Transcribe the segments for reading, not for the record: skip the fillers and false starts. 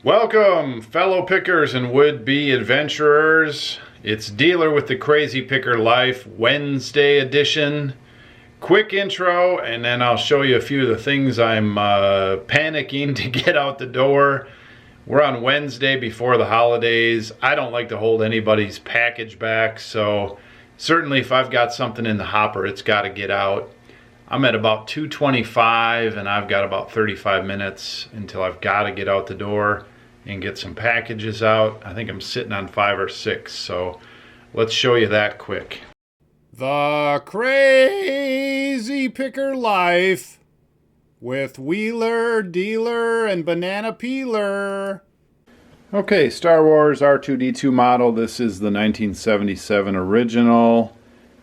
Welcome, fellow pickers and would-be adventurers. It's Dealer with the Crazy Picker Life Wednesday edition. Quick intro, and then I'll show you a few of the things I'm panicking to get out the door. We're on Wednesday before the holidays. I don't like to hold anybody's package back, so certainly if I've got something in the hopper, it's got to get out. I'm at about 2:25 and I've got about 35 minutes until I've got to get out the door and get some packages out. I think I'm sitting on 5 or 6, so let's show you that quick. The Crazy Picker Life with Wheeler, Dealer, and Banana Peeler. Okay, Star Wars R2-D2 model. This is the 1977 original.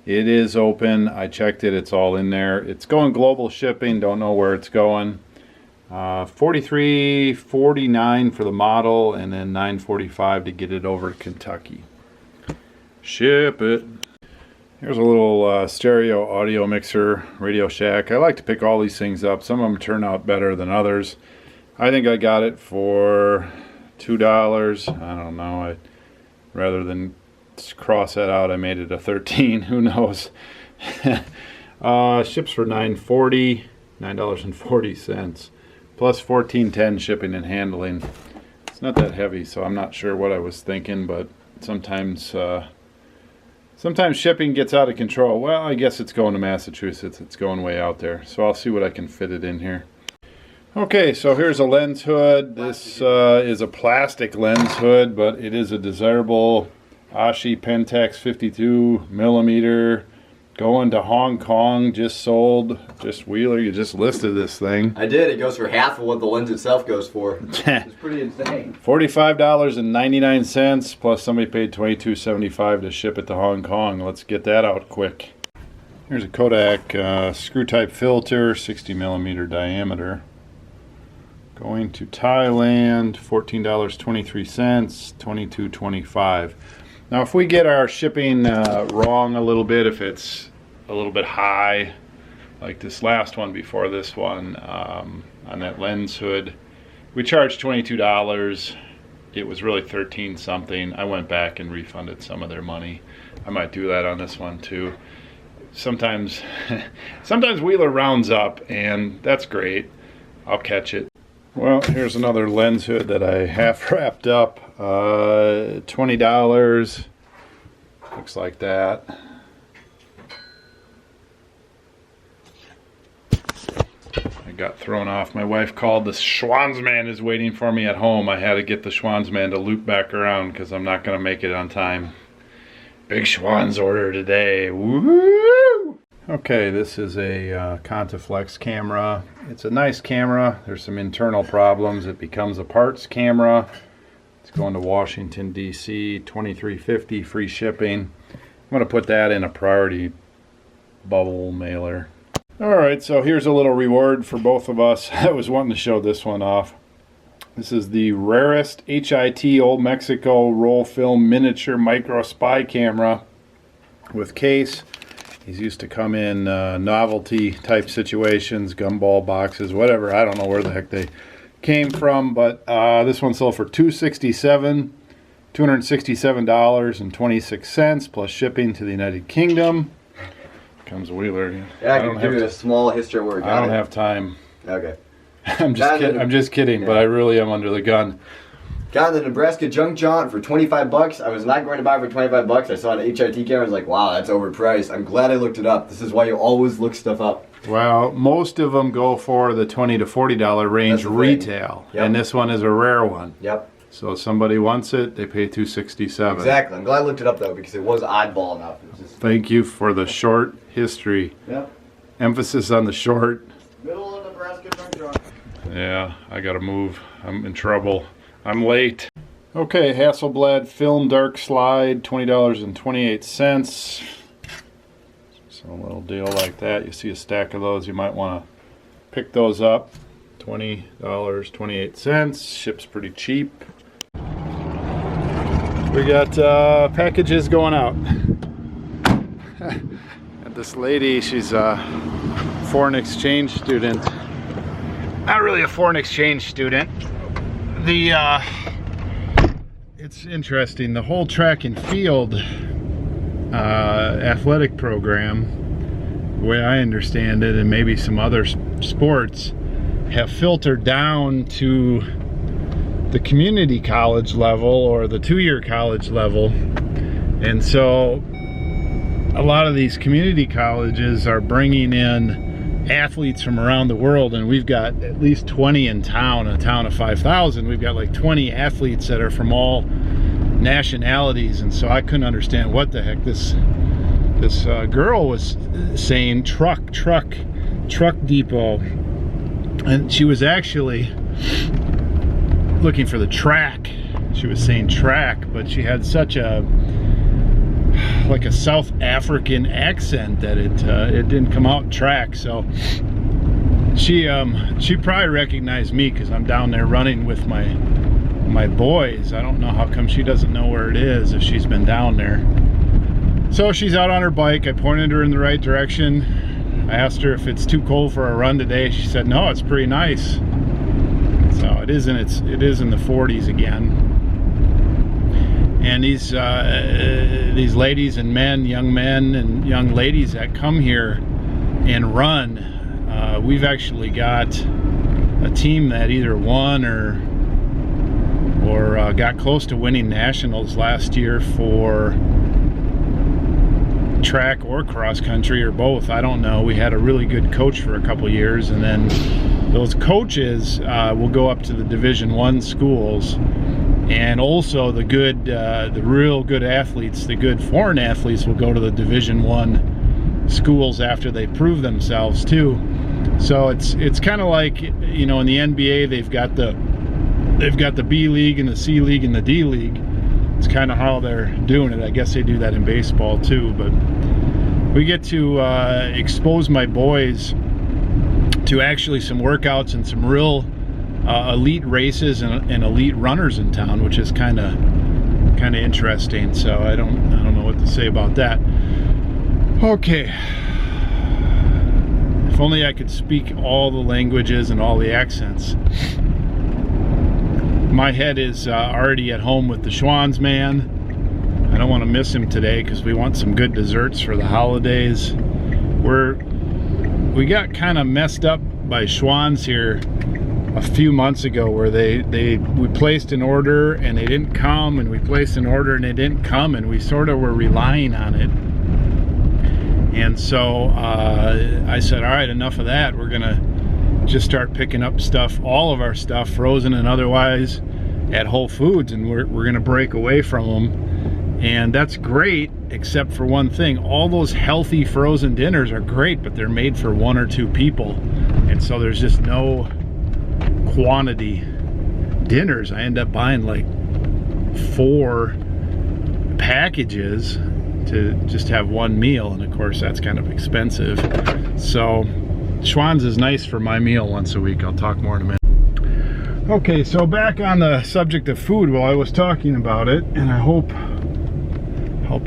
It is open. I checked it. It's all in there. It's going global shipping. Don't know where it's going. $43.49 for the model, and then $9.45 to get it over to Kentucky. Ship it. Here's a little stereo audio mixer, Radio Shack. I like to pick all these things up. Some of them turn out better than others. I think I got it for $2. I don't know. Rather than cross that out, I made it a 13. Who knows? Ships for $9.40 plus $14.10 shipping and handling. It's not that heavy, so I'm not sure what I was thinking, but sometimes shipping gets out of control. Well, I guess it's going to Massachusetts. It's going way out there, so I'll see what I can fit it in here. Okay, so here's a lens hood. This is a plastic lens hood, but it is a desirable Ashi Pentax 52 millimeter, going to Hong Kong. Just sold. Just Wheeler, you just listed this thing. I did. It goes for half of what the lens itself goes for. It's pretty insane. $45.99 plus somebody paid $22.75 to ship it to Hong Kong. Let's get that out quick. Here's a Kodak screw type filter, 60 millimeter diameter. Going to Thailand, $14.23, $22.25. Now, if we get our shipping wrong a little bit, if it's a little bit high, like this last one before this one, on that lens hood, we charged $22. It was really 13 something. I went back and refunded some of their money. I might do that on this one too. Sometimes Wheeler rounds up, and that's great. I'll catch it. Well, here's another lens hood that I half wrapped up. $20. Looks like that. I got thrown off. My wife called. The Schwanzman is waiting for me at home. I had to get the Schwanzman to loop back around because I'm not going to make it on time. Big Schwanz order today. Woo! Okay, this is a Contaflex camera. It's a nice camera. There's some internal problems. It becomes a parts camera. It's going to Washington, D.C., $23.50 free shipping. I'm going to put that in a priority bubble mailer. Alright, so here's a little reward for both of us. I was wanting to show this one off. This is the rarest HIT Old Mexico roll film miniature micro spy camera with case. These used to come in novelty type situations, gumball boxes, whatever. I don't know where the heck they came from, but this one sold for $267.26 plus shipping to the United Kingdom. Comes a Wheeler. Yeah, I can give you a small history where we got I don't have time. Okay. I'm just kidding, yeah. But I really am under the gun. Got the Nebraska junk jaunt for 25 bucks. I was not going to buy it for 25 bucks. I saw an HIT camera. I was like, wow, that's overpriced. I'm glad I looked it up. This is why you always look stuff up. Well, most of them go for the $20 to $40 range retail. Yep. And this one is a rare one. Yep. So if somebody wants it, they pay $267. Exactly. I'm glad I looked it up, though, because it was oddball enough. Thank you for the short history. Yep. Emphasis on the short. Middle of Nebraska junk jaunt. Yeah, I got to move. I'm in trouble. I'm late. Okay, Hasselblad film dark slide, $20.28. So a little deal like that. You see a stack of those, you might want to pick those up. $20.28. Ships pretty cheap. We got packages going out. And this lady, she's a foreign exchange student. Not really a foreign exchange student. It's interesting. The whole track and field athletic program, the way I understand it, and maybe some other sports, have filtered down to the community college level or the two-year college level. And so a lot of these community colleges are bringing in athletes from around the world, and we've got at least 20 in town, a town of 5,000. We've got like 20 athletes that are from all nationalities. And so I couldn't understand what the heck this girl was saying. Truck depot. And she was actually looking for the track. She was saying track, but she had such a South African accent that it didn't come out track. So she probably recognized me because I'm down there running with my boys. I don't know how come she doesn't know where it is if she's been down there. So she's out on her bike. I pointed her in the right direction. I asked her if it's too cold for a run today. She said no, it's pretty nice. So it is in the 40s again. And these ladies and men, young men and young ladies that come here and run, we've actually got a team that either won or got close to winning nationals last year for track or cross country or both. I don't know. We had a really good coach for a couple years, and then those coaches will go up to the Division I schools, and also the real good athletes, the good foreign athletes, will go to the Division I schools after they prove themselves too. So it's kind of like, you know, in the NBA they've got the B League and the C League and the D League. It's kind of how they're doing it. I guess they do that in baseball too. But we get to expose my boys to actually some workouts and some real elite races and elite runners in town, which is kind of interesting. So I don't know what to say about that. Okay. If only I could speak all the languages and all the accents. My head is already at home with the Schwann's man. I don't want to miss him today because we want some good desserts for the holidays. We got kind of messed up by Schwann's here a few months ago, where we placed an order and they didn't come, and we placed an order and they didn't come, and we sort of were relying on it. And so I said, all right, enough of that. We're gonna just start picking up stuff, all of our stuff, frozen and otherwise, at Whole Foods, and we're gonna break away from them. And that's great, except for one thing. All those healthy frozen dinners are great, but they're made for 1 or 2 people, and so there's just no quantity dinners. I end up buying like 4 packages to just have one meal, and of course that's kind of expensive. So Schwann's is nice for my meal once a week. I'll talk more in a minute. Okay, so back on the subject of food while I was talking about it, and I hope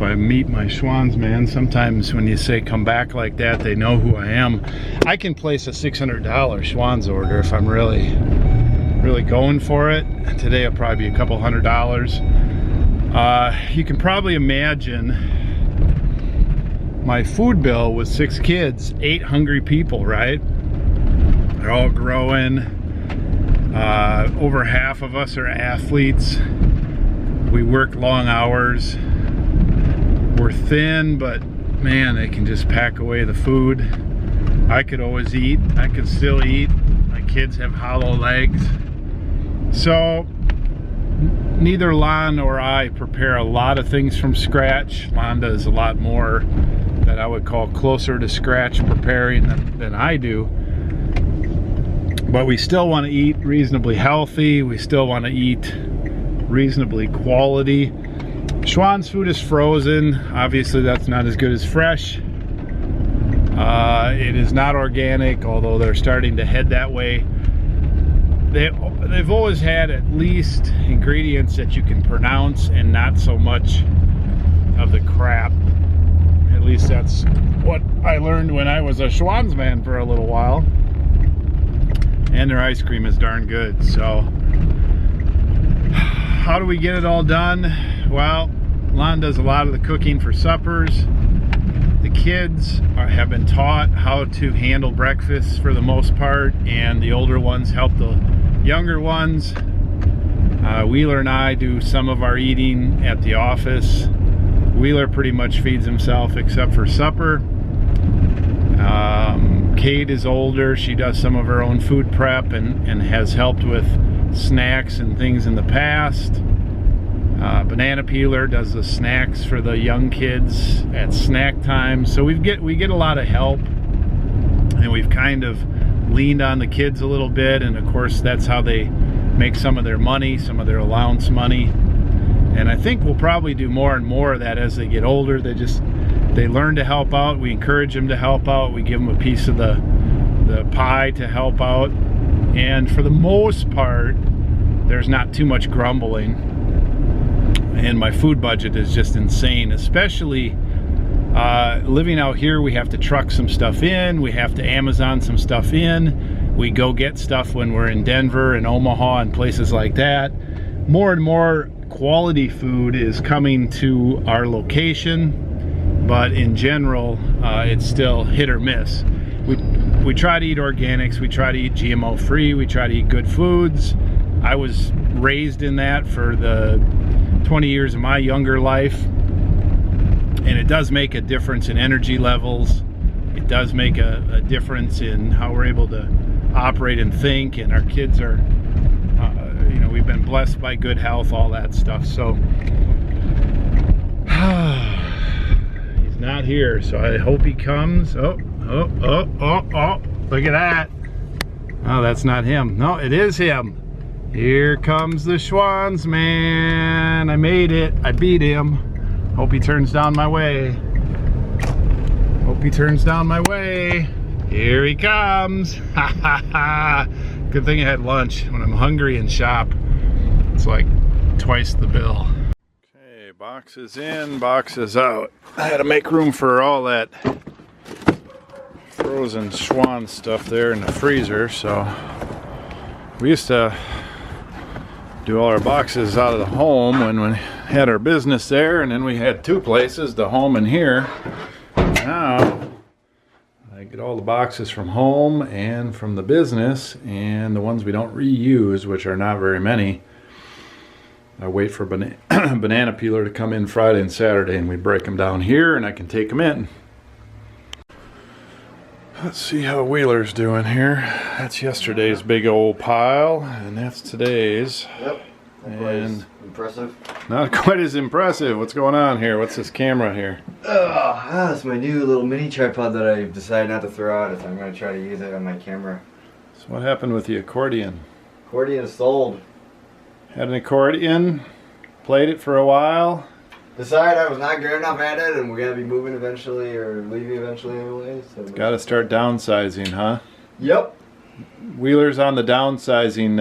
I meet my Schwann's man. Sometimes when you say come back like that, they know who I am. I can place a $600 Schwann's order if I'm really going for it. Today it'll probably be a couple $100. You can probably imagine my food bill with 6 kids, 8 hungry people, right? They're all growing. Over half of us are athletes. We work long hours. We're thin, but man, they can just pack away the food. I could always eat. I could still eat. My kids have hollow legs. So neither Lon nor I prepare a lot of things from scratch. Lon does a lot more that I would call closer to scratch preparing than I do. But we still want to eat reasonably healthy. We still want to eat reasonably quality. Schwann's food is frozen. Obviously that's not as good as fresh. It is not organic, although they're starting to head that way. They've always had at least ingredients that you can pronounce and not so much of the crap. At least that's what I learned when I was a Schwann's man for a little while. And their ice cream is darn good. So how do we get it all done? Well, Lon does a lot of the cooking for suppers. The kids have been taught how to handle breakfast for the most part, and the older ones help the younger ones. Wheeler and I do some of our eating at the office. Wheeler pretty much feeds himself except for supper. Kate is older. She does some of her own food prep and has helped with snacks and things in the past. Banana Peeler does the snacks for the young kids at snack time. So we get a lot of help, and we've kind of leaned on the kids a little bit, and of course that's how they make some of their money, some of their allowance money. And I think we'll probably do more and more of that as they get older. They learn to help out. We encourage them to help out. We give them a piece of the pie to help out. And for the most part, there's not too much grumbling. And my food budget is just insane, especially living out here. We have to truck some stuff in. We have to Amazon some stuff in. We go get stuff when we're in Denver and Omaha and places like that. More and more quality food is coming to our location, but in general, it's still hit or miss. We try to eat organics. We try to eat GMO free. We try to eat good foods. I was raised in that for the 20 years of my younger life, and it does make a difference in energy levels. It does make a difference in how we're able to operate and think, and our kids are, you know, we've been blessed by good health, all that stuff. So he's not here, so I hope he comes. Oh, look at that. Oh, that's not him. No, it is him. Here comes the Schwanzman. I made it. I beat him. Hope he turns down my way. Hope he turns down my way. Here he comes. Ha ha ha. Good thing I had lunch. When I'm hungry and shop, it's like twice the bill. Okay, boxes in, boxes out. I had to make room for all that frozen Schwan stuff there in the freezer. So we used to do all our boxes out of the home when we had our business there, and then we had two places, the home and here. Now I get all the boxes from home and from the business, and the ones we don't reuse, which are not very many, I wait for Banana Peeler to come in Friday and Saturday, and we break them down here and I can take them in. Let's see how Wheeler's doing here. That's yesterday's big old pile, and that's today's. Yep. And impressive. Not quite as impressive. What's going on here? What's this camera here? That's my new little mini tripod that I decided not to throw out if I'm going to try to use it on my camera. So what happened with the accordion? Accordion is sold. Had an accordion, played it for a while. Decided I was not good enough at it, and we're going to be moving eventually, or leaving eventually anyway. So got to start downsizing, huh? Yep. Wheeler's on the downsizing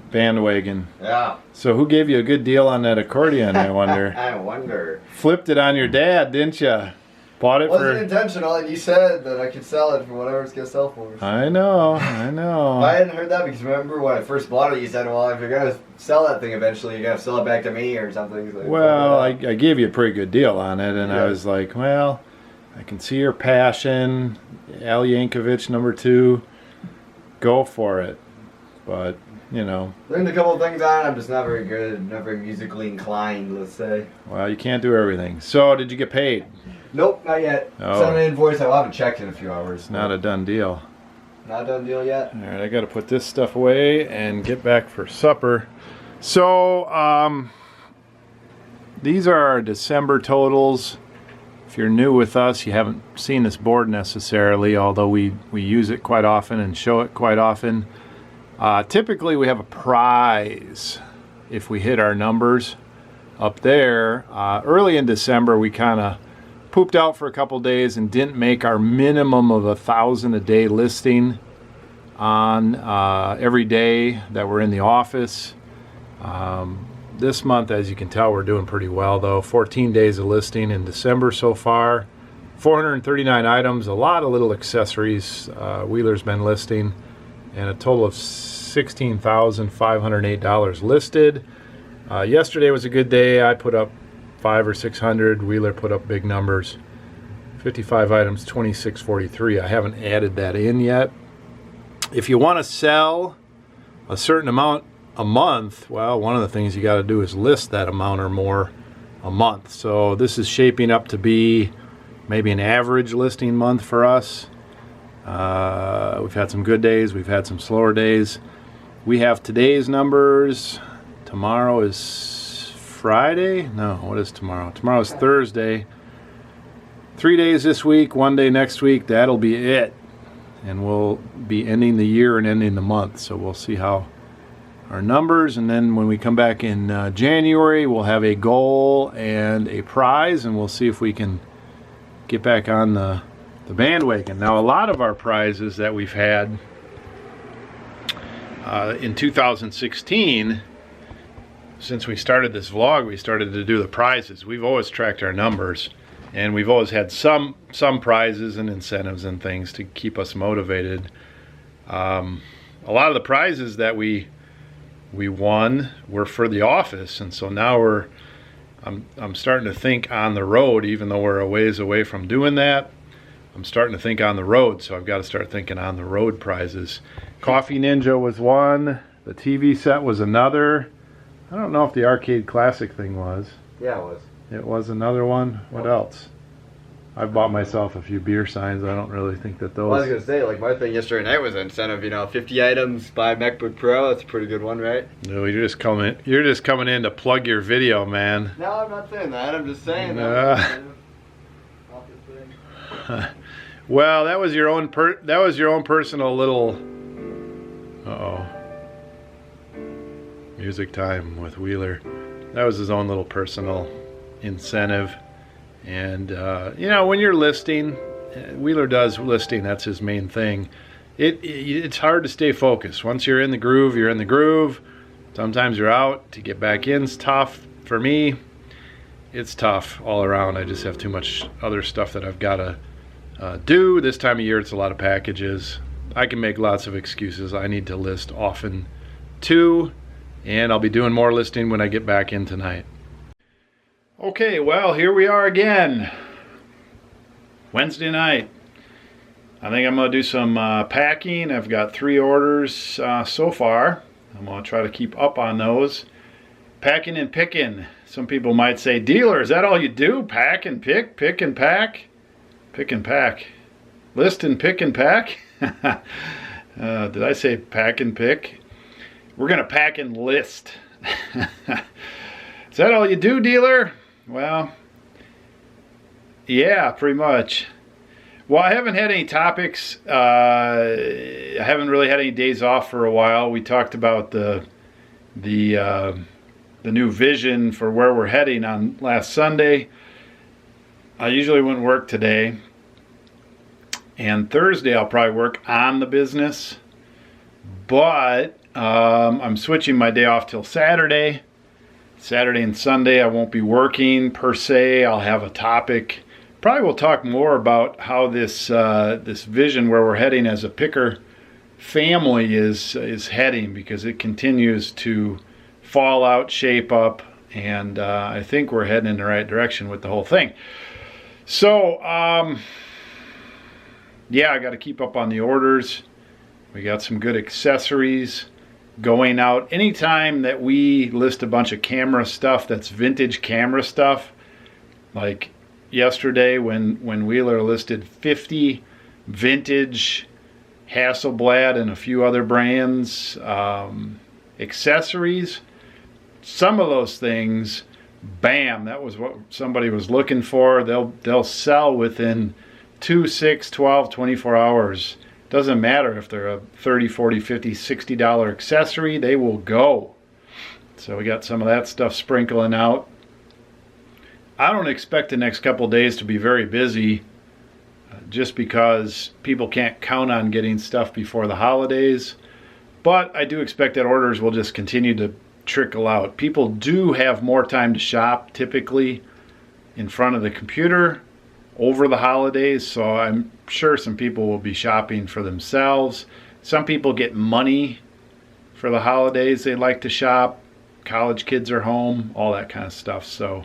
bandwagon. Yeah. So who gave you a good deal on that accordion, I wonder? I wonder. Flipped it on your dad, didn't you? Bought it Wasn't intentional, and you said that I could sell it for whatever it's going to sell for. I know. I hadn't heard that, because remember when I first bought it, you said, well, if you're going to sell that thing eventually, you're going to sell it back to me or something. So well, I gave you a pretty good deal on it, and yeah. I was like, well, I can see your passion. Al Yankovic, #2. Go for it. But, you know. Learned a couple of things on it. I'm just not very good, not very musically inclined, let's say. Well, you can't do everything. So, did you get paid? Nope, not yet. Oh. Sent an invoice. I'll have it checked in a few hours. It's not a done deal. Not a done deal yet. All right, I got to put this stuff away and get back for supper. So, these are our December totals. If you're new with us, you haven't seen this board necessarily, although we use it quite often and show it quite often. Typically, we have a prize if we hit our numbers up there. Early in December, we kind of pooped out for a couple days and didn't make our minimum of 1,000 a day listing on every day that we're in the office. This month, as you can tell, we're doing pretty well though. 14 days of listing in December so far. 439 items, a lot of little accessories Wheeler's been listing, and a total of $16,508 listed. Yesterday was a good day. I put up 500 or 600. Wheeler put up big numbers. 55 items, 2643. I haven't added that in yet. If you want to sell a certain amount a month, well, one of the things you got to do is list that amount or more a month. So this is shaping up to be maybe an average listing month for us. We've had some good days. We've had some slower days. We have today's numbers. Tomorrow is Friday? No, what is tomorrow? Tomorrow is Thursday. 3 days this week, 1 day next week. That'll be it. And we'll be ending the year and ending the month. So we'll see how our numbers. And then when we come back in January, we'll have a goal and a prize. And we'll see if we can get back on the bandwagon. Now, a lot of our prizes that we've had in 2016, since we started this vlog, we started to do the prizes. We've always tracked our numbers, and we've always had some prizes and incentives and things to keep us motivated. A lot of the prizes that we won were for the office, and so now I'm starting to think on the road, even though we're a ways away from doing that. I'm starting to think on the road, so I've got to start thinking on the road prizes. Coffee Ninja was one. The TV set was another. I don't know if the Arcade Classic thing was. Yeah, it was. It was another one. What else? I've bought myself a few beer signs. I don't really think that those... Well, I was going to say, like, my thing yesterday night was an incentive, you know, 50 items, buy a MacBook Pro. That's a pretty good one, right? No, you're just coming in to plug your video, man. No, I'm not saying that. I'm just saying Well, that was your own personal little... Uh-oh. Music time with Wheeler. That was his own little personal incentive. And, you know, when you're listing, Wheeler does listing, that's his main thing. It's hard to stay focused. Once you're in the groove, you're in the groove. Sometimes you're out. To get back in is tough. For me, it's tough all around. I just have too much other stuff that I've got to do. This time of year, it's a lot of packages. I can make lots of excuses. I need to list often too, and I'll be doing more listing when I get back in tonight. Okay, well, here we are again. Wednesday night. I think I'm going to do some packing. I've got 3 orders so far. I'm going to try to keep up on those. Packing and picking. Some people might say, dealer, is that all you do? Pack and pick? Pick and pack? Pick and pack. List and pick and pack? Did I say pack and pick? We're going to pack and list. Is that all you do, dealer? Well, yeah, pretty much. Well, I haven't had any topics. I haven't really had any days off for a while. We talked about the new vision for where we're heading on last Sunday. I usually wouldn't work today. And Thursday I'll probably work on the business. But I'm switching my day off till Saturday. Saturday and Sunday I won't be working per se. I'll have a topic. Probably we'll talk more about how this vision where we're heading as a picker family is heading, because it continues to fall out, shape up, and I think we're heading in the right direction with the whole thing. So yeah, I got to keep up on the orders. We got some good accessories going out. Anytime that we list a bunch of camera stuff that's vintage camera stuff, like yesterday when Wheeler listed 50 vintage Hasselblad and a few other brands accessories, some of those things, bam, that was what somebody was looking for. They'll sell within 2, 6, 12, 24 hours. Doesn't matter if they're a $30, $40, $50, $60 accessory, they will go. So we got some of that stuff sprinkling out. I don't expect the next couple days to be very busy, just because people can't count on getting stuff before the holidays. But I do expect that orders will just continue to trickle out. People do have more time to shop typically in front of the computer over the holidays, so I'm sure some people will be shopping for themselves. Some people get money for the holidays. They like to shop, college kids are home, all that kind of stuff. So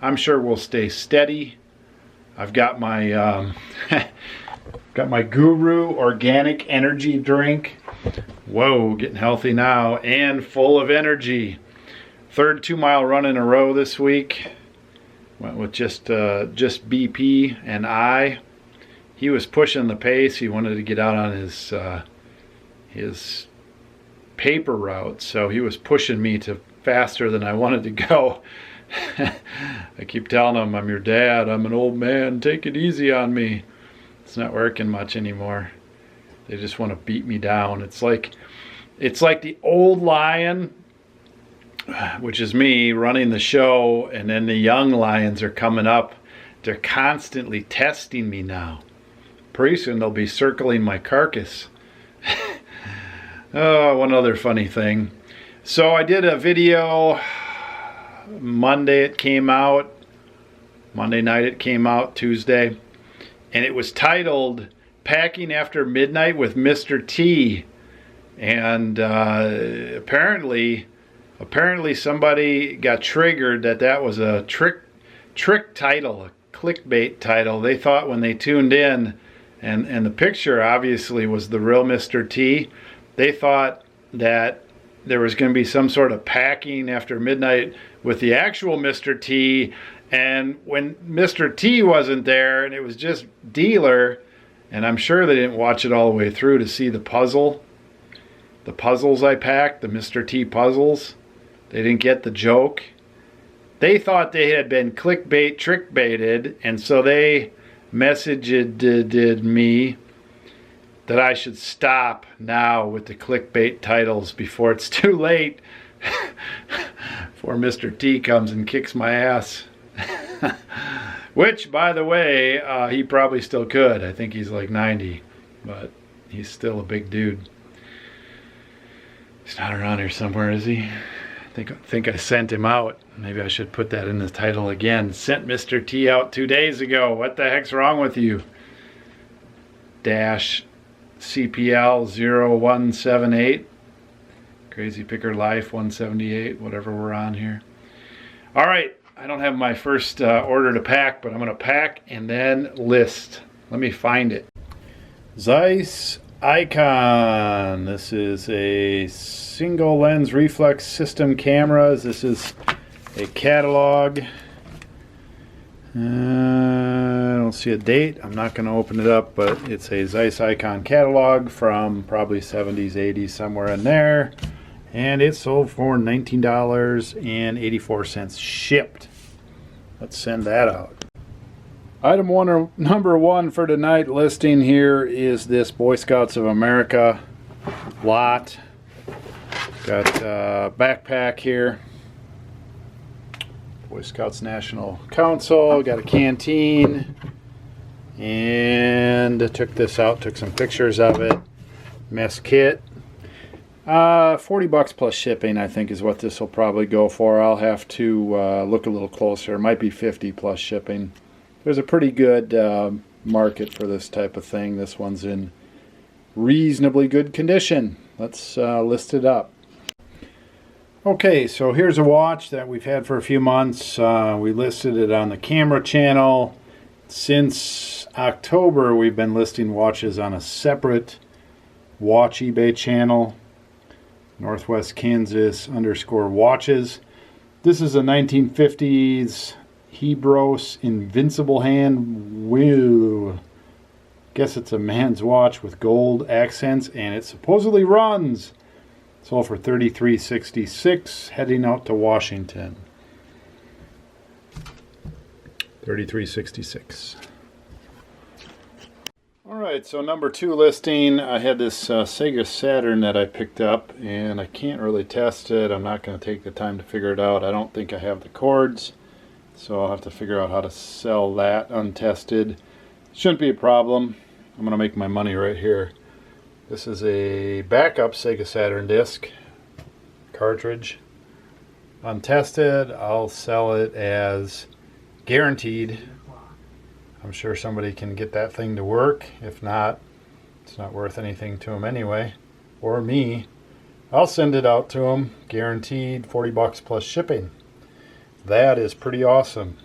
I'm sure we'll stay steady. I've got my got my Guru organic energy drink. Whoa, getting healthy now and full of energy. Third 2-mile run in a row this week. Went with just BP and I. He was pushing the pace. He wanted to get out on his paper route, so he was pushing me to faster than I wanted to go. I keep telling him, I'm your dad, I'm an old man, take it easy on me. It's not working much anymore. They just want to beat me down. It's like the old lion, which is me running the show, and then the young lions are coming up. They're constantly testing me now. Pretty soon they'll be circling my carcass. Oh, one other funny thing. So I did a video Monday. It came out Monday night. It came out Tuesday, and it was titled "Packing After Midnight with Mr. T." And apparently somebody got triggered that was a trick title, a clickbait title. They thought when they tuned in, and the picture obviously was the real Mr. T. They thought that there was going to be some sort of packing after midnight with the actual Mr. T, and when Mr. T wasn't there and it was just dealer, and I'm sure they didn't watch it all the way through to see the puzzles I packed, the Mr. T puzzles. They didn't get the joke. They thought they had been clickbait, trick-baited, and so they messaged me that I should stop now with the clickbait titles before it's too late, before Mr. T comes and kicks my ass. Which, by the way, he probably still could. I think he's like 90, but he's still a big dude. He's not around here somewhere, is he? I think I sent him out. Maybe I should put that in the title again. Sent Mr. T out 2 days ago. What the heck's wrong with you? Dash CPL 0178. Crazy Picker Life 178. Whatever we're on here. All right. I don't have my first order to pack, but I'm going to pack and then list. Let me find it. Zeiss Icon. This is a single lens reflex system cameras. This is a catalog. I don't see a date. I'm not going to open it up, but it's a Zeiss Icon catalog from probably 70s, 80s, somewhere in there. And it sold for $19.84 shipped. Let's send that out. Item number one for tonight listing here is this Boy Scouts of America lot. Got a backpack here. Boy Scouts National Council. Got a canteen. And I took this out, took some pictures of it. Mess kit. $40 plus shipping, I think, is what this will probably go for. I'll have to look a little closer. It might be 50 plus shipping. There's a pretty good market for this type of thing. This one's in reasonably good condition. Let's list it up. Okay, so here's a watch that we've had for a few months. We listed it on the camera channel. Since October, we've been listing watches on a separate watch eBay channel. Northwest Kansas _watches. This is a 1950s Hebros Invincible hand. Whoa. Guess it's a man's watch with gold accents, and it supposedly runs. Sold for $33.66, heading out to Washington. $33.66. Alright, so number two listing, I had this Sega Saturn that I picked up, and I can't really test it. I'm not going to take the time to figure it out. I don't think I have the cords, so I'll have to figure out how to sell that untested. Shouldn't be a problem. I'm going to make my money right here. This is a backup Sega Saturn disc cartridge. Untested, I'll sell it as guaranteed. I'm sure somebody can get that thing to work. If not, it's not worth anything to them anyway, or me. I'll send it out to them, guaranteed, 40 bucks plus shipping. That is pretty awesome.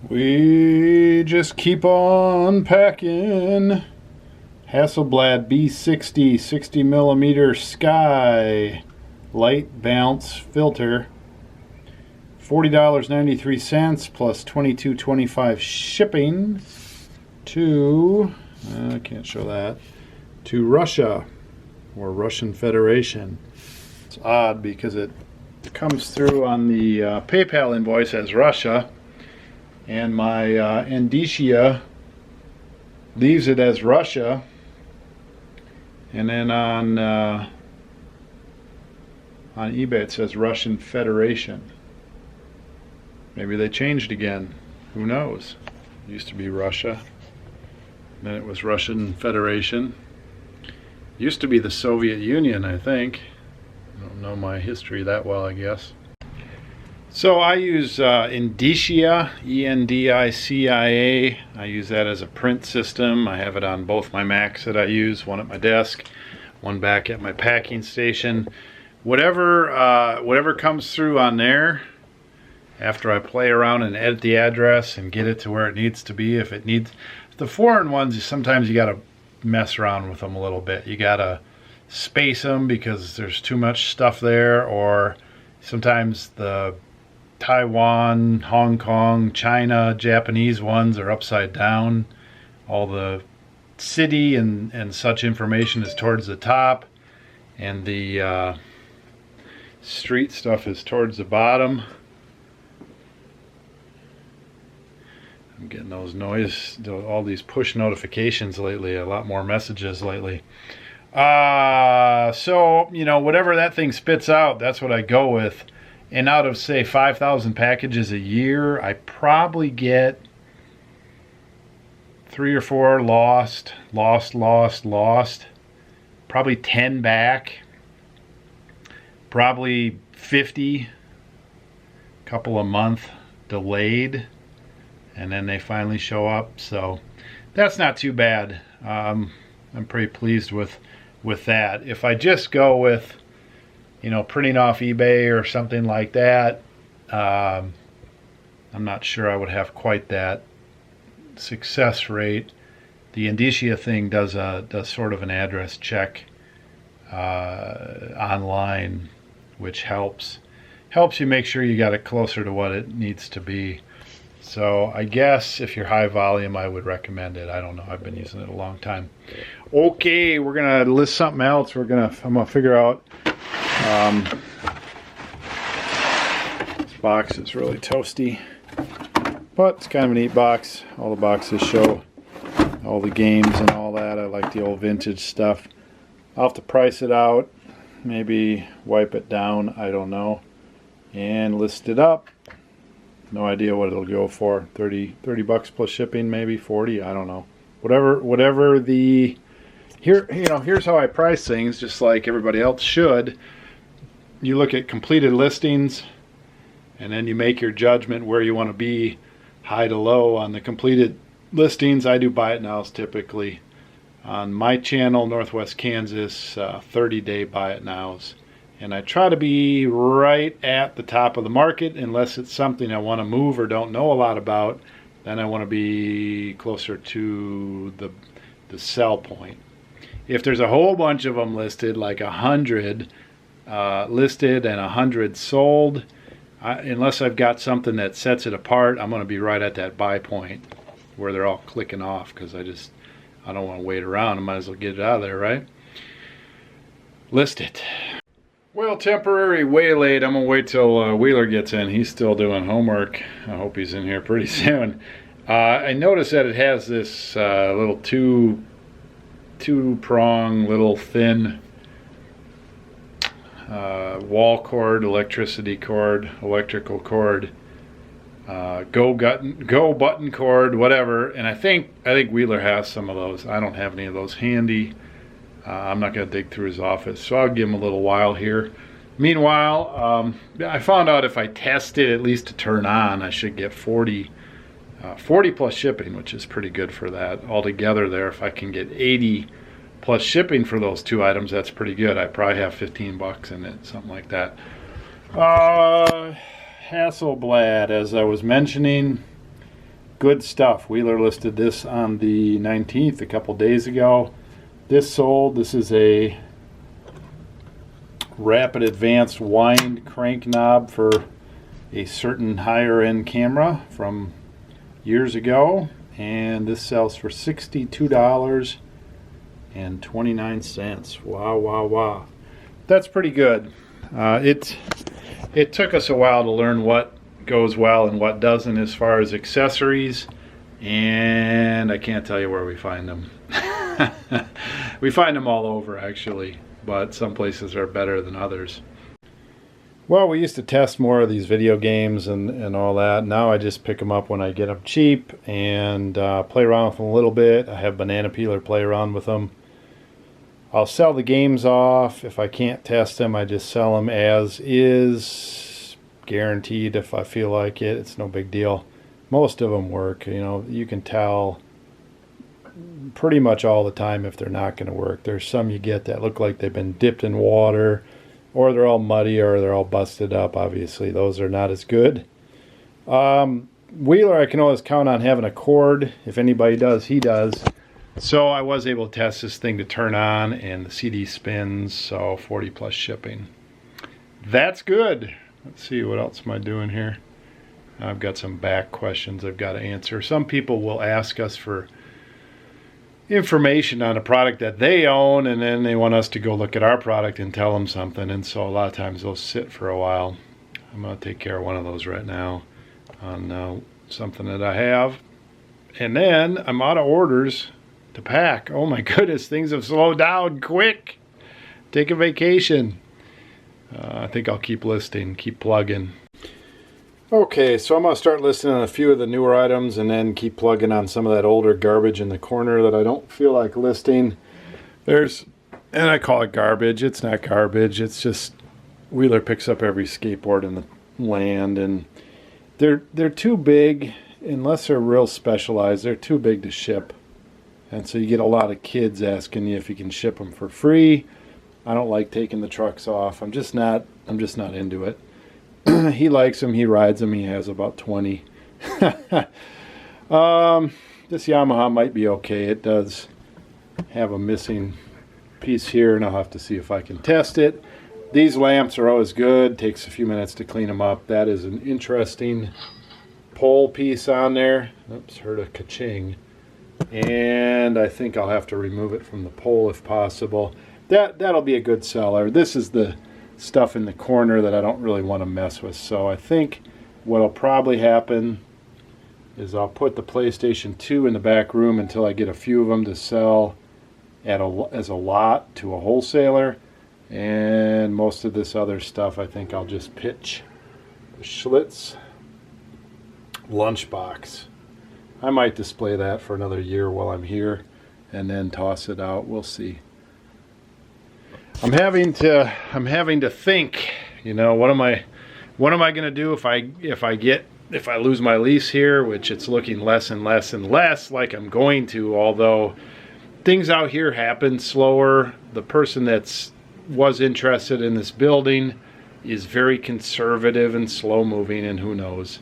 We just keep on packing. Hasselblad B60 60 millimeter Sky light bounce filter, $40.93 plus $22.25 shipping to, I can't show that, to Russia or Russian Federation. It's odd because it comes through on the PayPal invoice as Russia, and my Indicia leaves it as Russia, and then on eBay it says Russian Federation. Maybe they changed again. Who knows? It used to be Russia, then it was Russian Federation. Used to be the Soviet Union, I think. I don't know my history that well, I guess. So I use Indicia, E-N-D-I-C-I-A. I use that as a print system. I have it on both my Macs that I use, one at my desk, one back at my packing station. Whatever comes through on there, after I play around and edit the address and get it to where it needs to be, if the foreign ones, sometimes you gotta mess around with them a little bit. You gotta space them because there's too much stuff there, or sometimes the Taiwan, Hong Kong, China, Japanese ones are upside down. All the city and such information is towards the top, and the street stuff is towards the bottom. I'm getting those all these push notifications lately, a lot more messages lately. So, you know, whatever that thing spits out, that's what I go with. And out of, say, 5,000 packages a year, I probably get 3 or 4 lost. Probably 10 back. Probably 50, couple a month delayed. And then they finally show up. So that's not too bad. I'm pretty pleased with that. If I just go with, you know, printing off eBay or something like that, I'm not sure I would have quite that success rate. The Indicia thing does sort of an address check online, which helps you make sure you got it closer to what it needs to be. So I guess if you're high volume, I would recommend it. I don't know. I've been using it a long time. Okay, we're gonna list something else. I'm gonna figure out. This box is really toasty, but it's kind of a neat box. All the boxes show all the games and all that. I like the old vintage stuff. I'll have to price it out, maybe wipe it down, I don't know, and list it up. No idea what it'll go for. 30 bucks plus shipping, maybe 40, I don't know. Whatever the here's how I price things, just like everybody else should. You look at completed listings, and then you make your judgment where you want to be, high to low on the completed listings. I do buy it nows typically. On my channel, Northwest Kansas, 30-day buy it nows. And I try to be right at the top of the market, unless it's something I want to move or don't know a lot about. Then I want to be closer to the sell point. If there's a whole bunch of them listed, like 100 listed and 100 sold, unless I've got something that sets it apart, I'm going to be right at that buy point where they're all clicking off, because I don't want to wait around. I might as well get it out of there, right? List it. Well, temporary waylaid. I'm going to wait till Wheeler gets in. He's still doing homework. I hope he's in here pretty soon. I noticed that it has this little two-prong, little thin wall cord, electricity cord, electrical cord, go button cord, whatever. And I think Wheeler has some of those. I don't have any of those handy. I'm not going to dig through his office, so I'll give him a little while here. Meanwhile, I found out if I test it at least to turn on, I should get 40 plus shipping, which is pretty good for that altogether there. If I can get 80 plus shipping for those 2 items, that's pretty good. I probably have 15 bucks in it, something like that. Hasselblad, as I was mentioning, good stuff. Wheeler listed this on the 19th, a couple days ago. This sold. This is a rapid advanced wind crank knob for a certain higher end camera from years ago, and this sells for $62.29. Wow. That's pretty good. It took us a while to learn what goes well and what doesn't as far as accessories, and I can't tell you where we find them. We find them all over, actually, but some places are better than others. Well, we used to test more of these video games and all that. Now I just pick them up when I get them cheap and play around with them a little bit. I have Banana Peeler play around with them. I'll sell the games off. If I can't test them, I just sell them as is, guaranteed if I feel like it. It's no big deal. Most of them work. You know, you can tell pretty much all the time if they're not going to work. There's some you get that look like they've been dipped in water, or they're all muddy, or they're all busted up. Obviously, those are not as good. Wheeler, I can always count on having a cord. If anybody does, he does. So I was able to test this thing to turn on, and the CD spins, so 40 plus shipping. That's good. Let's see, what else am I doing here? I've got some back questions I've got to answer. Some people will ask us for information on a product that they own, and then they want us to go look at our product and tell them something, and so a lot of times those sit for a while. I'm going to take care of one of those right now on something that I have. And then I'm out of orders to pack. Oh my goodness, things have slowed down quick. Take a vacation. I think I'll keep listing, keep plugging. Okay, so I'm going to start listing on a few of the newer items and then keep plugging on some of that older garbage in the corner that I don't feel like listing. And I call it garbage. It's not garbage. It's just Wheeler picks up every skateboard in the land, and they're too big, unless they're real specialized, they're too big to ship. And so you get a lot of kids asking you if you can ship them for free. I don't like taking the trucks off. I'm just not into it. He likes them. He rides them. He has about 20. This Yamaha might be okay. It does have a missing piece here, and I'll have to see if I can test it. These lamps are always good. Takes a few minutes to clean them up. That is an interesting pole piece on there. Oops, heard a ka-ching. And I think I'll have to remove it from the pole if possible. That'll be a good seller. This is the stuff in the corner that I don't really want to mess with. So I think what'll probably happen is I'll put the PlayStation 2 in the back room until I get a few of them to sell as a lot to a wholesaler. And most of this other stuff I think I'll just pitch. The Schlitz lunchbox. I might display that for another year while I'm here and then toss it out. We'll see. I'm having to think, you know, what am I going to do if I lose my lease here, which it's looking less and less and less like I'm going to, although things out here happen slower. The person was interested in this building is very conservative and slow moving, and who knows.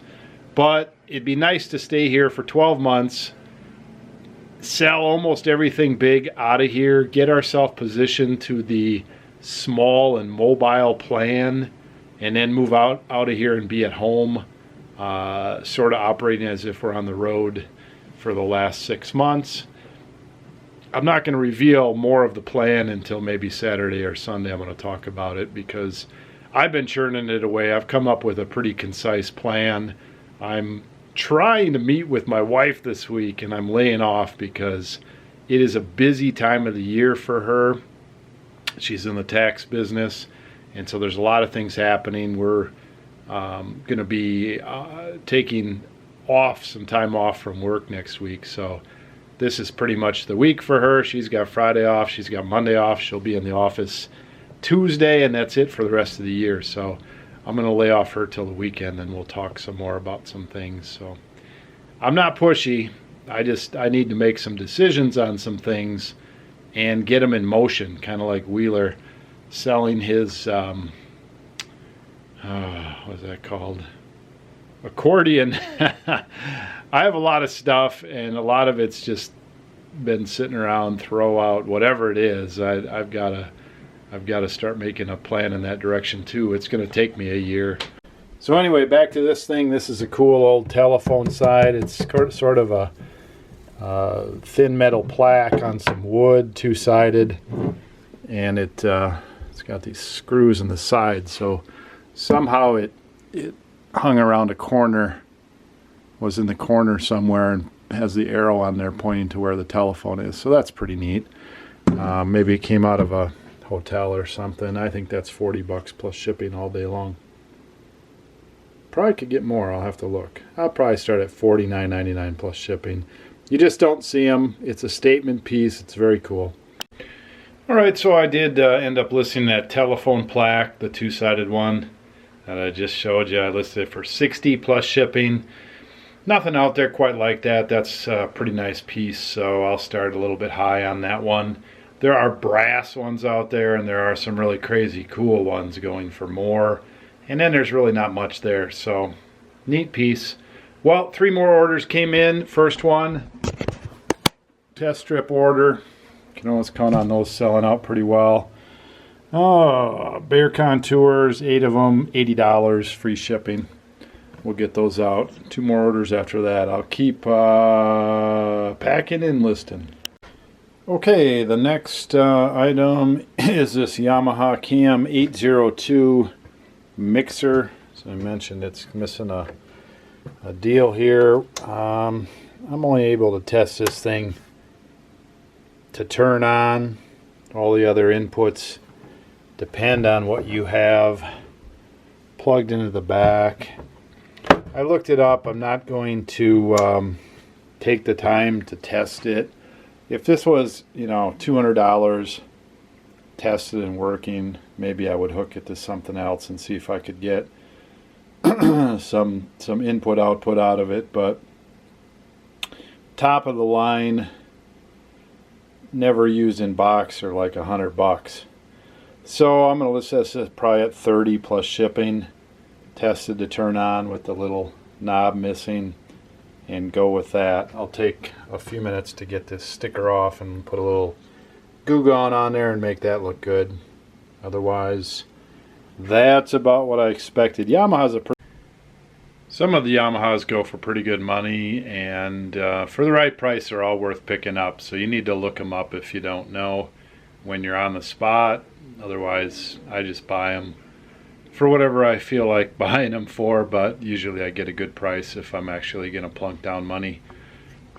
But it'd be nice to stay here for 12 months, sell almost everything big out of here, get ourselves positioned to the small and mobile plan, and then move out of here and be at home, sort of operating as if we're on the road for the last 6 months. I'm not going to reveal more of the plan until maybe Saturday or Sunday. I'm going to talk about it because I've been churning it away. I've come up with a pretty concise plan. I'm trying to meet with my wife this week, and I'm laying off because it is a busy time of the year for her. She's in the tax business, and so there's a lot of things happening. We're going to be taking some time off from work next week, so this is pretty much the week for her. She's got Friday off. She's got Monday off. She'll be in the office Tuesday, and that's it for the rest of the year. So I'm going to lay off her till the weekend, and we'll talk some more about some things. So I'm not pushy. I need to make some decisions on some things, and get them in motion, kind of like Wheeler selling his, what's that called? Accordion. I have a lot of stuff, and a lot of it's just been sitting around, throw out, whatever it is. I've got to start making a plan in that direction too. It's going to take me a year. So anyway, back to this thing. This is a cool old telephone side. It's sort of a thin metal plaque on some wood, two-sided, and it's got these screws in the side. So somehow it hung around a corner, was in the corner somewhere, and has the arrow on there pointing to where the telephone is. So that's pretty neat. Maybe it came out of a hotel or something. I think that's $40 plus shipping all day long. Probably could get more. I'll have to look. I'll probably start at $49.99 plus shipping. You just don't see them. It's a statement piece. It's very cool. All right, so I did end up listing that telephone plaque, the two-sided one that I just showed you. I listed it for $60 plus shipping. Nothing out there quite like that. That's a pretty nice piece, so I'll start a little bit high on that one. There are brass ones out there, and there are some really crazy cool ones going for more. And then there's really not much there, so neat piece. Well, 3 more orders came in. First one, test strip order. You can always count on those selling out pretty well. Oh, Bear Contours, 8 of them, $80, free shipping. We'll get those out. 2 more orders after that. I'll keep packing and listing. Okay, the next item is this Yamaha Cam 802 mixer. As I mentioned, it's missing a deal here. I'm only able to test this thing to turn on. All the other inputs depend on what you have plugged into the back. I looked it up. I'm not going to take the time to test it. If this was, $200 tested and working, maybe I would hook it to something else and see if I could get some input output out of it. But top of the line, never used in box, are like $100. So I'm going to list this probably at $30 plus shipping. Tested to turn on with the little knob missing, and go with that. I'll take a few minutes to get this sticker off and put a little Goo Gone on there and make that look good. Otherwise, that's about what I expected. Some of the Yamahas go for pretty good money, and for the right price, they're all worth picking up. So you need to look them up if you don't know when you're on the spot. Otherwise, I just buy them for whatever I feel like buying them for, but usually I get a good price if I'm actually going to plunk down money.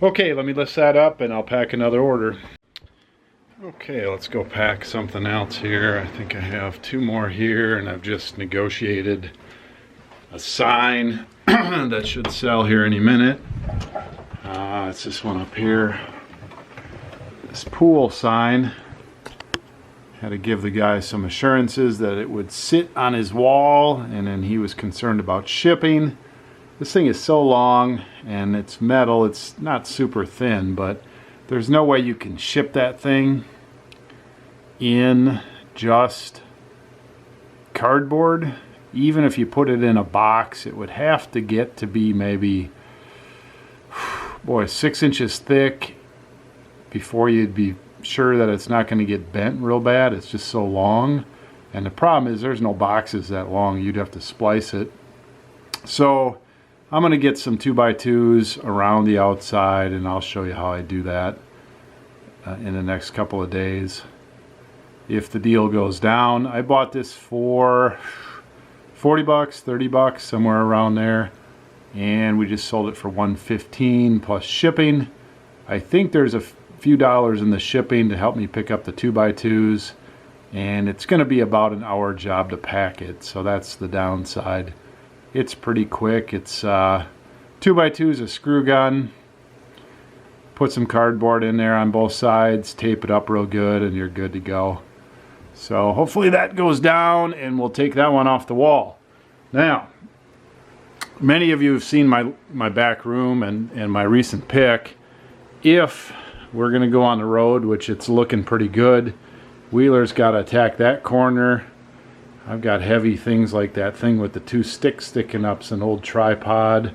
Okay, let me list that up and I'll pack another order. Okay, let's go pack something else here. I think I have 2 more here, and I've just negotiated a sign that should sell here any minute. It's this one up here. This pool sign. Had to give the guy some assurances that it would sit on his wall, and then he was concerned about shipping. This thing is so long, and it's metal. It's not super thin, but there's no way you can ship that thing in just cardboard. Even if you put it in a box, it would have to get to be maybe, 6 inches thick before you'd be sure that it's not going to get bent real bad. It's just so long, and the problem is there's no boxes that long. You'd have to splice it. So I'm going to get some 2x2s around the outside, and I'll show you how I do that in the next couple of days if the deal goes down. I bought this for $40, $30, somewhere around there, and we just sold it for $115 plus shipping. I think there's a few dollars in the shipping to help me pick up the 2x2s, and it's going to be about an hour job to pack it, so that's the downside. It's pretty quick. It's 2x2s, a screw gun, put some cardboard in there on both sides, tape it up real good, and you're good to go. So hopefully that goes down, and we'll take that one off the wall. Now, many of you have seen my back room and my recent pick. If we're gonna go on the road, which it's looking pretty good. Wheeler's got to attack that corner. I've got heavy things like that thing with the 2 sticks sticking up. It's an old tripod.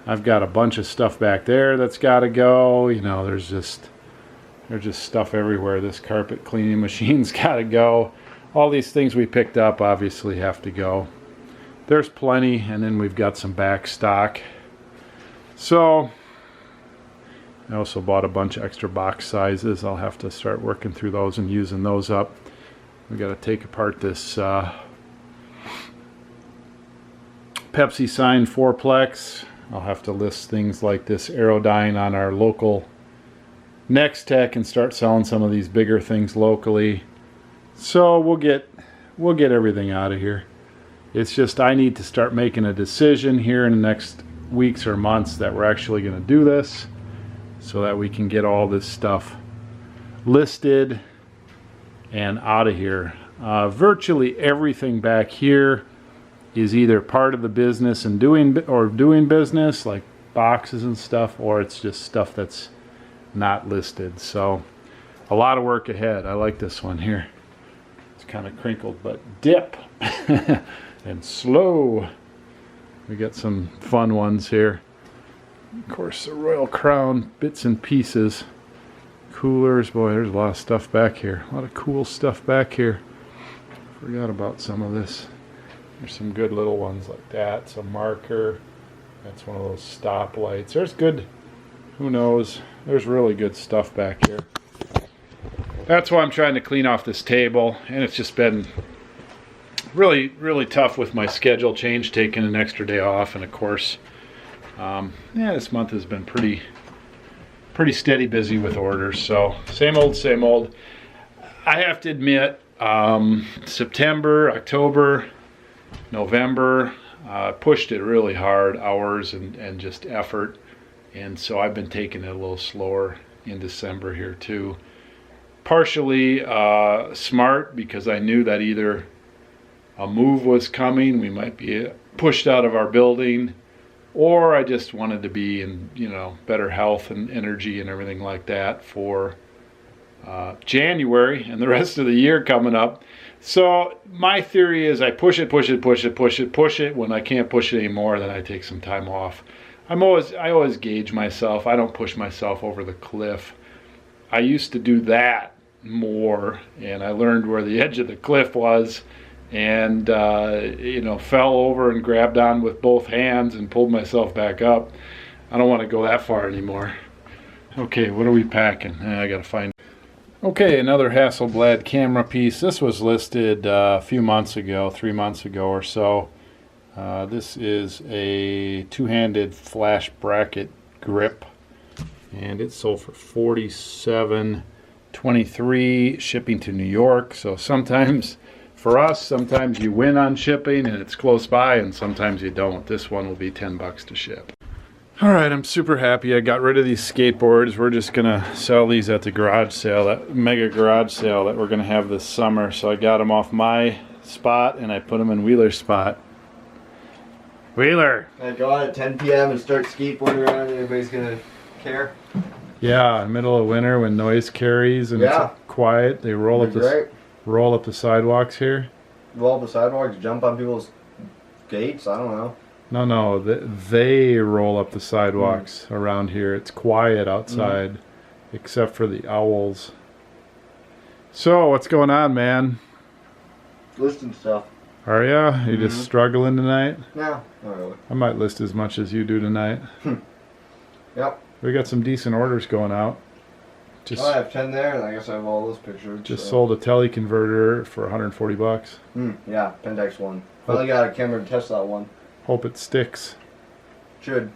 I've got a bunch of stuff back there that's got to go. You know, there's just stuff everywhere. This carpet cleaning machine's got to go. All these things we picked up obviously have to go. There's plenty, and then we've got some back stock. So I also bought a bunch of extra box sizes. I'll have to start working through those and using those up. We got to take apart this Pepsi sign 4-plex. I'll have to list things like this Aerodyne on our local Next Tech and start selling some of these bigger things locally. So we'll get everything out of here. It's just I need to start making a decision here in the next weeks or months that we're actually going to do this, so that we can get all this stuff listed and out of here. Virtually everything back here is either part of the business and doing business, like boxes and stuff, or it's just stuff that's not listed. So a lot of work ahead. I like this one here. It's kind of crinkled, but dip and slow. We got some fun ones here. Of course, the Royal Crown bits and pieces. Coolers, boy, there's a lot of stuff back here. A lot of cool stuff back here. Forgot about some of this. There's some good little ones like that. It's a marker. That's one of those stoplights. There's good, who knows, there's really good stuff back here. That's why I'm trying to clean off this table, and it's just been really, really tough with my schedule change, taking an extra day off, and of course, yeah, this month has been pretty steady busy with orders. So same old, same old. I have to admit, September, October, November, pushed it really hard, hours and just effort. And so I've been taking it a little slower in December here too. Partially smart, because I knew that either a move was coming, we might be pushed out of our building, or I just wanted to be in, you know, better health and energy and everything like that for January and the rest of the year coming up. So my theory is I push it. When I can't push it anymore, then I take some time off. I always gauge myself. I don't push myself over the cliff. I used to do that more, and I learned where the edge of the cliff was, and you know, fell over and grabbed on with both hands and pulled myself back up. I don't want to go that far anymore. Okay, what are we packing? I gotta find. Okay, another Hasselblad camera piece. This was listed a few months ago, 3 months ago or so. This is a two-handed flash bracket grip, and it sold for $47.23, shipping to New York. So sometimes, for us, sometimes you win on shipping and it's close by, and sometimes you don't. This one will be 10 bucks to ship. All right, I'm super happy. I got rid of these skateboards. We're just gonna sell these at the garage sale, that mega garage sale that we're gonna have this summer. So I got them off my spot and I put them in Wheeler's spot. Wheeler! I go out at 10 p.m. and start skateboarding around, and everybody's gonna care. Yeah, in the middle of winter when noise carries and it's quiet, they roll up the sidewalks here. Roll up the sidewalks, jump on people's gates. I don't know. No, they roll up the sidewalks around here. It's quiet outside, except for the owls. So, what's going on, man? Listing stuff. Are ya? You just struggling tonight? No, not really. I might list as much as you do tonight. Yep. We got some decent orders going out. I have 10 there, and I guess I have all those pictures. Just sold a teleconverter for 140 bucks. Yeah, Pentax one. Finally got a camera to test that one. Hope it sticks. Should.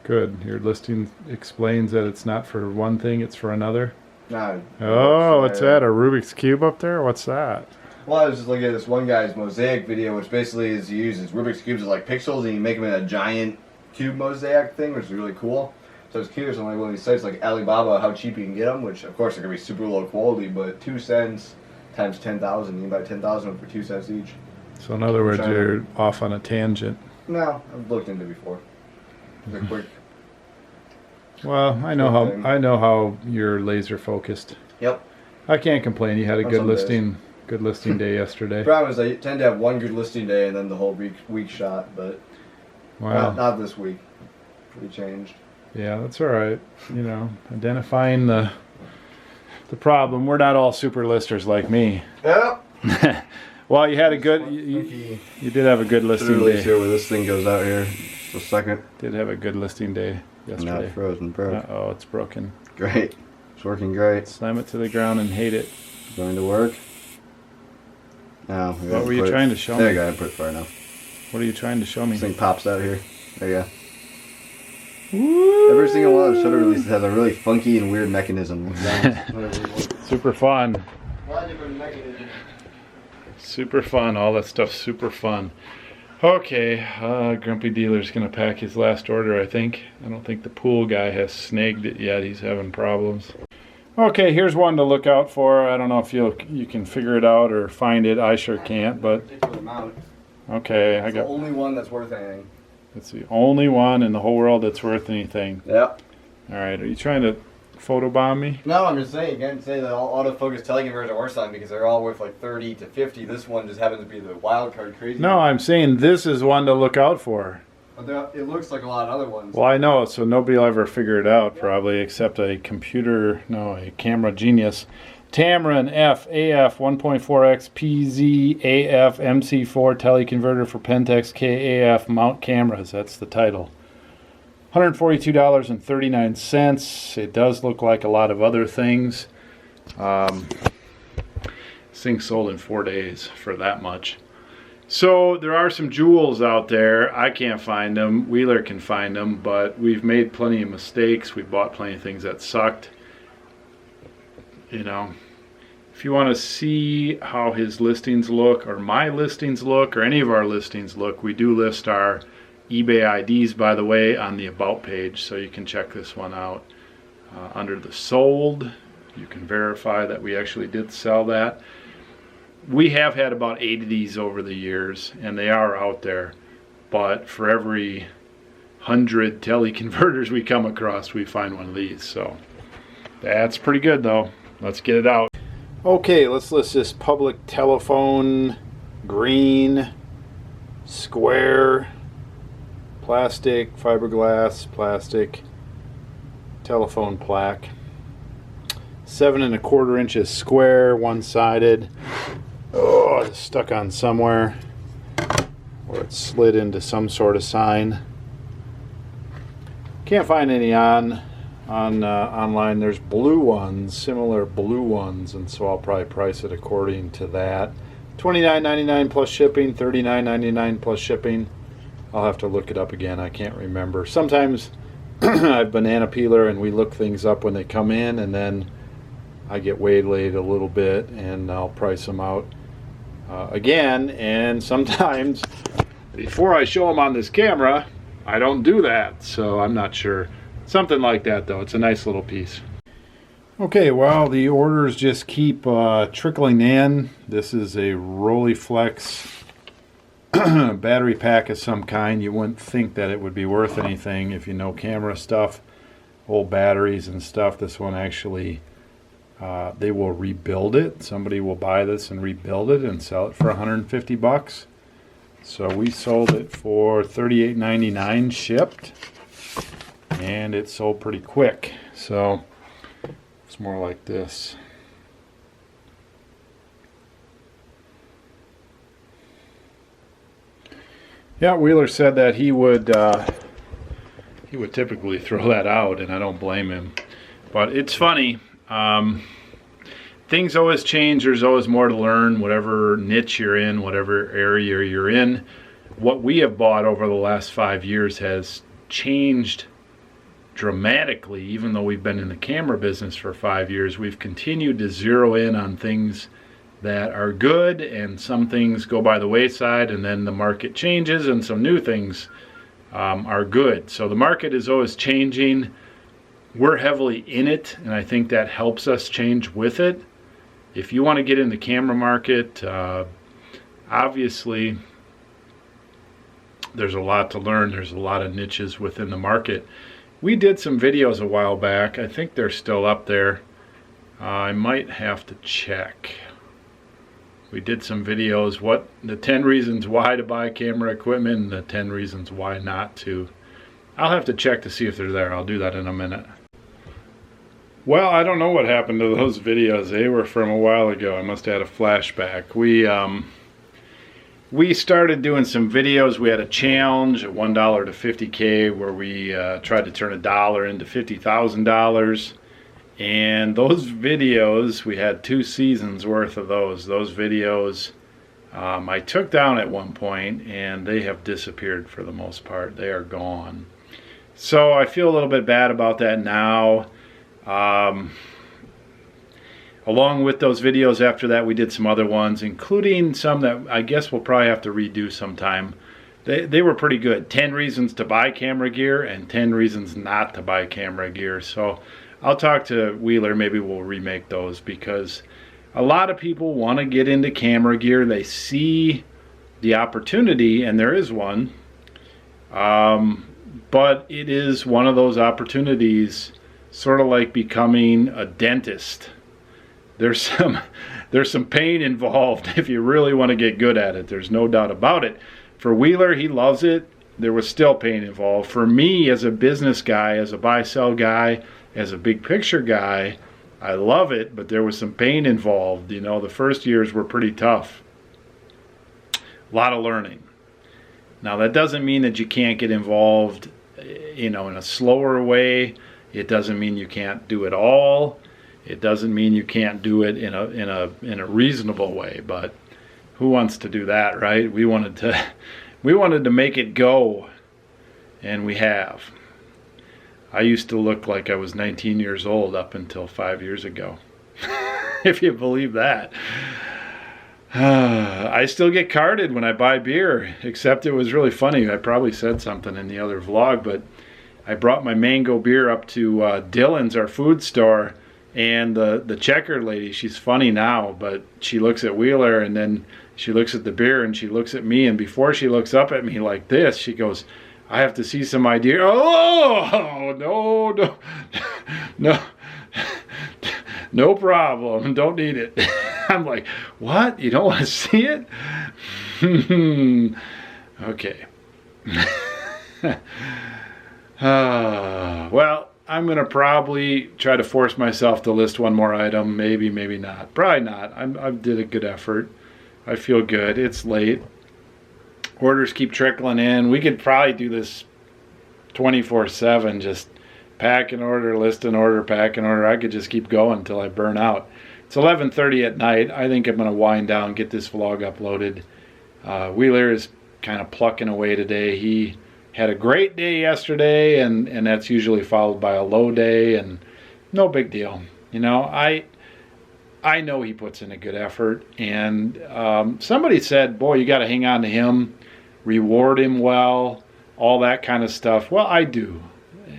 Good. Your listing explains that it's not for one thing, it's for another. No. Oh, what's that? A Rubik's Cube up there? What's that? Well, I was just looking at this one guy's mosaic video, which basically is he uses Rubik's Cubes as like pixels, and you make them in a giant cube mosaic thing, which is really cool. So I was curious on like one of these sites like Alibaba, how cheap you can get them, which of course are going to be super low quality, but 2 cents times 10,000, you can buy 10,000 for 2 cents each. So in other words, you're off on a tangent. No, I've looked into it before. They're quick. Well, I know how you're laser focused. Yep. I can't complain. You had a On good some days. listing day yesterday. The problem is I tend to have one good listing day and then the whole week shot, but Wow. not this week. We changed. Yeah, that's all right. You know, identifying the problem. We're not all super listers like me. Yep. Well, you had a good. You did have a good listing day. Here where this thing goes out here. Just a second. Did have a good listing day yesterday. Not frozen, bro. Oh, it's broken. Great. It's working great. Slam it to the ground and hate it. Going to work. Now. What were you trying to show me? There you go. I put it far enough. What are you trying to show me? This thing pops out here. There you go. Every single one of the shutter releases has a really funky and weird mechanism. Super fun. A lot of different mechanisms. Super fun. All that stuff's super fun. Okay, Grumpy Dealer's gonna pack his last order, I think. I don't think the pool guy has snagged it yet. He's having problems. Okay, here's one to look out for. I don't know if you can figure it out or find it. I sure can't, but okay, It's the only one that's worth anything. It's the only one in the whole world that's worth anything. Yep. All right, are you trying to photobomb me? No, I'm just saying, again, say that all autofocus teleconverters are worth something because they're all worth like 30 to 50. This one just happens to be the wild card crazy. No, I'm saying this is one to look out for. But it looks like a lot of other ones. Well, I know, so nobody will ever figure it out probably except a camera genius. Tamron F AF 1.4x PZ AF MC4 teleconverter for Pentax KAF mount cameras. That's the title. $142.39. It does look like a lot of other things. This thing sold in 4 days for that much. So there are some jewels out there. I can't find them. Wheeler can find them, but we've made plenty of mistakes. We bought plenty of things that sucked. You know, if you want to see how his listings look, or my listings look, or any of our listings look, we do list our eBay IDs, by the way, on the About page, so you can check this one out. Under the sold, you can verify that we actually did sell that. We have had about 8 of these over the years, and they are out there, but for every 100 teleconverters we come across, we find one of these. So that's pretty good, though. Let's get it out. Okay, let's list this public telephone, green, square, plastic, fiberglass, plastic, telephone plaque. 7 1/4 inches square, one-sided. Oh, it's stuck on somewhere, or it's slid into some sort of sign. Can't find any online. There's blue ones, similar blue ones, and so I'll probably price it according to that. $29.99 plus shipping, $39.99 plus shipping. I'll have to look it up again. I can't remember. Sometimes I have Banana Peeler and we look things up when they come in, and then I get waylaid a little bit and I'll price them out again. And sometimes before I show them on this camera, I don't do that. So I'm not sure. Something like that, though. It's a nice little piece. Okay, well, the orders just keep trickling in. This is a Rolleiflex battery pack of some kind. You wouldn't think that it would be worth anything if you know camera stuff, old batteries and stuff. This one actually, they will rebuild it. Somebody will buy this and rebuild it and sell it for 150 bucks. So we sold it for $38.99 shipped, and it sold pretty quick. So it's more like this. Yeah, Wheeler said that he would typically throw that out, and I don't blame him. But it's funny. Things always change. There's always more to learn, whatever niche you're in, whatever area you're in. What we have bought over the last 5 years has changed dramatically. Even though we've been in the camera business for 5 years, we've continued to zero in on things that are good, and some things go by the wayside, and then the market changes and some new things are good. So the market is always changing. We're heavily in it, and I think that helps us change with it. If you want to get in the camera market, obviously there's a lot to learn. There's a lot of niches within the market, We did some videos a while back. I think they're still up there. I might have to check. We did some videos, the 10 reasons why to buy camera equipment and the 10 reasons why not to. I'll have to check to see if they're there. I'll do that in a minute. Well, I don't know what happened to those videos. They were from a while ago. I must have had a flashback. We started doing some videos. We had a challenge at $1 to 50K where we tried to turn $1 into $50,000. And those videos, we had 2 seasons worth of those. Those videos I took down at one point, and they have disappeared for the most part. They are gone. So I feel a little bit bad about that now. Along with those videos after that, we did some other ones, including some that I guess we'll probably have to redo sometime. They were pretty good. 10 reasons to buy camera gear and 10 reasons not to buy camera gear. So I'll talk to Wheeler. Maybe we'll remake those, because a lot of people want to get into camera gear. They see the opportunity, and there is one. But it is one of those opportunities, sort of like becoming a dentist. There's some pain involved if you really want to get good at it. There's no doubt about it. For Wheeler, he loves it. There was still pain involved. For me, as a business guy, as a buy-sell guy, as a big picture guy, I love it, but there was some pain involved. You know, the first years were pretty tough. A lot of learning. Now, that doesn't mean that you can't get involved, you know, in a slower way. It doesn't mean you can't do it all. It doesn't mean you can't do it in a reasonable way, but who wants to do that, right? We wanted to make it go, and we have. I used to look like I was 19 years old up until 5 years ago, if you believe that. I still get carded when I buy beer, except it was really funny. I probably said something in the other vlog, but I brought my mango beer up to Dylan's, our food store, and the checker lady, she's funny now, but she looks at Wheeler, and then she looks at the beer, and she looks at me, and before she looks up at me like this, she goes, "I have to see some idea." Oh, no, no problem. Don't need it. I'm like, what? You don't want to see it? Okay. Well, I'm going to probably try to force myself to list one more item. Maybe, maybe not. Probably not. I did a good effort. I feel good. It's late. Orders keep trickling in. We could probably do this 24/7. Just pack an order, list an order, pack an order. I could just keep going until I burn out. It's 11:30 at night. I think I'm going to wind down, get this vlog uploaded. Wheeler is kind of plucking away today. He had a great day yesterday, and that's usually followed by a low day, and no big deal. You know, I know he puts in a good effort, and somebody said, boy, you got to hang on to him, reward him well, all that kind of stuff. Well, I do,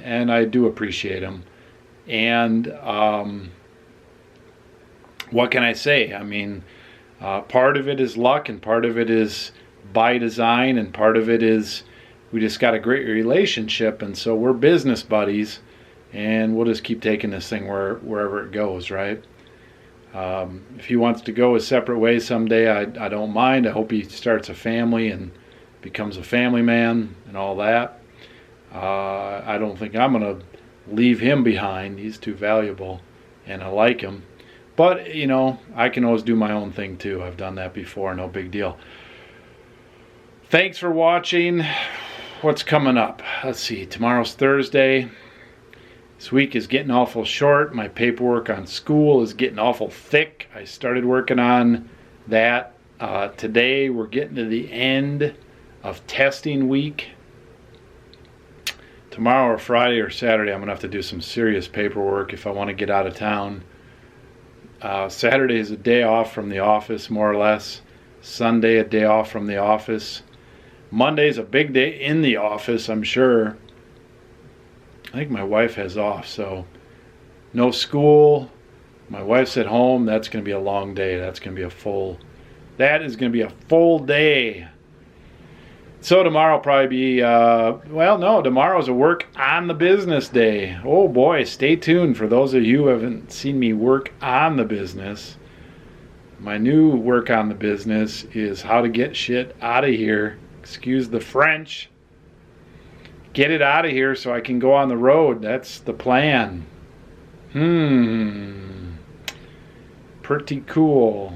and I do appreciate him. And what can I say? I mean, part of it is luck, and part of it is by design, and part of it is we just got a great relationship, and so we're business buddies, and we'll just keep taking this thing wherever it goes, right? If he wants to go a separate way someday, I don't mind. I hope he starts a family and becomes a family man and all that. I don't think I'm going to leave him behind. He's too valuable, and I like him. But, you know, I can always do my own thing too. I've done that before, no big deal. Thanks for watching. What's coming up? Let's see. Tomorrow's Thursday. This week is getting awful short. My paperwork on school is getting awful thick. I started working on that. Today we're getting to the end of testing week. Tomorrow or Friday or Saturday I'm going to have to do some serious paperwork if I want to get out of town. Saturday is a day off from the office, more or less. Sunday a day off from the office. Monday's a big day in the office, I'm sure. I think my wife has off, so no school. My wife's at home. That's going to be a long day. That is going to be a full day. So tomorrow will probably be, well, no, tomorrow's a work on the business day. Oh boy, stay tuned for those of you who haven't seen me work on the business. My new work on the business is how to get shit out of here. Excuse the French. Get it out of here so I can go on the road. That's the plan. Pretty cool.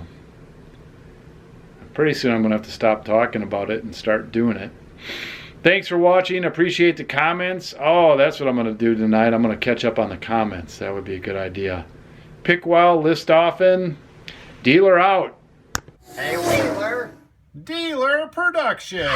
Pretty soon I'm going to have to stop talking about it and start doing it. Thanks for watching. Appreciate the comments. Oh, that's what I'm going to do tonight. I'm going to catch up on the comments. That would be a good idea. Pick well, list often. Dealer out. Hey, Wheeler. Dealer Production.